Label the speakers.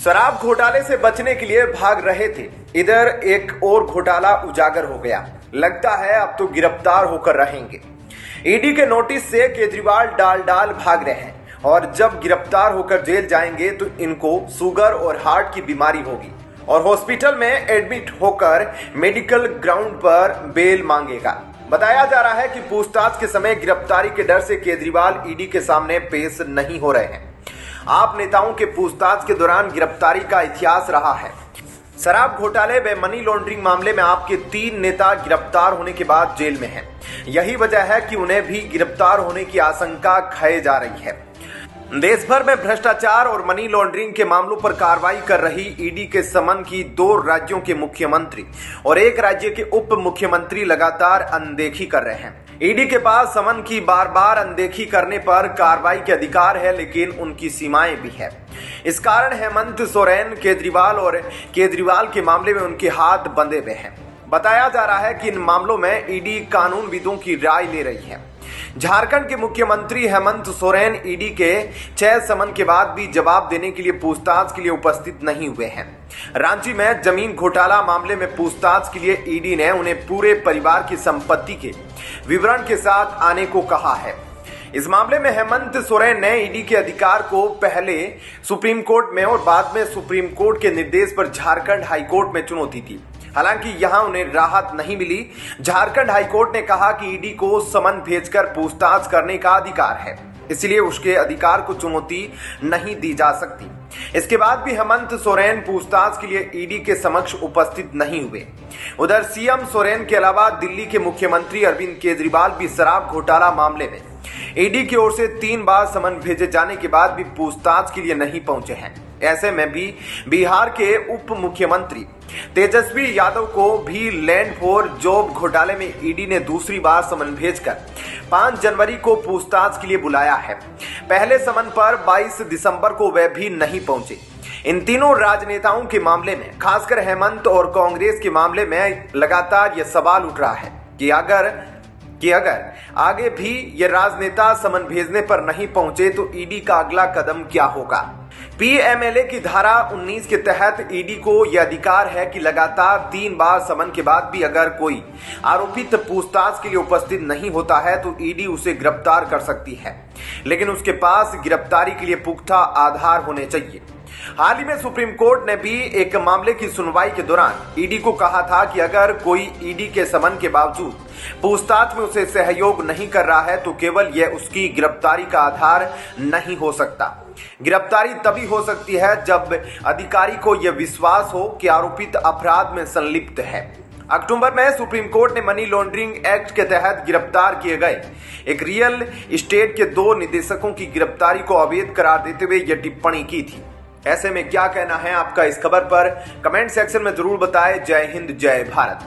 Speaker 1: शराब घोटाले से बचने के लिए भाग रहे थे, इधर एक और घोटाला उजागर हो गया। लगता है अब तो गिरफ्तार होकर रहेंगे। ईडी के नोटिस से केजरीवाल डाल डाल भाग रहे हैं और जब गिरफ्तार होकर जेल जाएंगे तो इनको शुगर और हार्ट की बीमारी होगी और हॉस्पिटल में एडमिट होकर मेडिकल ग्राउंड पर बेल मांगेगा। बताया जा रहा है कि पूछताछ के समय गिरफ्तारी के डर से केजरीवाल ईडी के सामने पेश नहीं हो रहे हैं। आप नेताओं के पूछताछ के दौरान गिरफ्तारी का इतिहास रहा है। शराब घोटाले व मनी लॉन्ड्रिंग मामले में आपके 3 नेता गिरफ्तार होने के बाद जेल में हैं। यही वजह है कि उन्हें भी गिरफ्तार होने की आशंका खाई जा रही है। देश भर में भ्रष्टाचार और मनी लॉन्ड्रिंग के मामलों पर कार्रवाई कर रही ईडी के समन की 2 राज्यों के मुख्यमंत्री और 1 राज्य के उप मुख्यमंत्री लगातार अनदेखी कर रहे हैं। ईडी के पास समन की बार बार अनदेखी करने पर कार्रवाई के अधिकार है, लेकिन उनकी सीमाएं भी है। इस कारण हेमंत सोरेन केजरीवाल के मामले में उनके हाथ बंधे हुए हैं। बताया जा रहा है कि इन मामलों में ईडी कानूनविदों की राय ले रही है। झारखंड के मुख्यमंत्री हेमंत सोरेन ईडी के 6 समन के बाद भी जवाब देने के लिए पूछताछ के लिए उपस्थित नहीं हुए हैं। रांची में जमीन घोटाला मामले में पूछताछ के लिए ईडी ने उन्हें पूरे परिवार की संपत्ति के विवरण के साथ आने को कहा है। इस मामले में हेमंत सोरेन ने ईडी के अधिकार को पहले सुप्रीम कोर्ट में और बाद में सुप्रीम कोर्ट के निर्देश पर झारखंड हाईकोर्ट में चुनौती दी। हालांकि यहां उन्हें राहत नहीं मिली। झारखंड हाईकोर्ट ने कहा कि ईडी को समन भेजकर पूछताछ करने का अधिकार है, इसलिए उसके अधिकार को चुनौती नहीं दी जा सकती। इसके बाद भी हेमंत सोरेन पूछताछ के लिए ईडी के समक्ष उपस्थित नहीं हुए। उधर सीएम सोरेन के अलावा दिल्ली के मुख्यमंत्री अरविंद केजरीवाल भी शराब घोटाला मामले में ईडी की ओर से 3 बार समन भेजे जाने के बाद भी पूछताछ के लिए नहीं पहुंचे हैं। ऐसे में भी बिहार के उप मुख्यमंत्री तेजस्वी यादव को भी लैंड फॉर जॉब घोटाले में ईडी ने दूसरी बार समन भेजकर 5 जनवरी को पूछताछ के लिए बुलाया है। पहले समन पर 22 दिसंबर को वे भी नहीं पहुंचे। इन तीनों राजनेताओं के मामले में, खासकर हेमंत और कांग्रेस के मामले में लगातार यह सवाल उठ रहा है कि अगर आगे भी ये राजनेता समन भेजने पर नहीं पहुंचे तो ईडी का अगला कदम क्या होगा। पीएमएलए की धारा 19 के तहत ईडी को यह अधिकार है कि लगातार 3 बार समन के बाद भी अगर कोई आरोपित पूछताछ के लिए उपस्थित नहीं होता है तो ईडी उसे गिरफ्तार कर सकती है, लेकिन उसके पास गिरफ्तारी के लिए पुख्ता आधार होने चाहिए। हाल ही में सुप्रीम कोर्ट ने भी एक मामले की सुनवाई के दौरान ईडी को कहा था कि अगर कोई ईडी के समन के बावजूद पूछताछ में उसे सहयोग नहीं कर रहा है तो केवल यह उसकी गिरफ्तारी का आधार नहीं हो सकता। गिरफ्तारी तभी हो सकती है जब अधिकारी को यह विश्वास हो कि आरोपित अपराध में संलिप्त है। अक्टूबर में सुप्रीम कोर्ट ने मनी लॉन्ड्रिंग एक्ट के तहत गिरफ्तार किए गए एक रियल एस्टेट के 2 निदेशकों की गिरफ्तारी को अवैध करार देते हुए यह टिप्पणी की थी। ऐसे में क्या कहना है आपका इस खबर पर, कमेंट सेक्शन में जरूर बताएं। जय हिंद, जय भारत।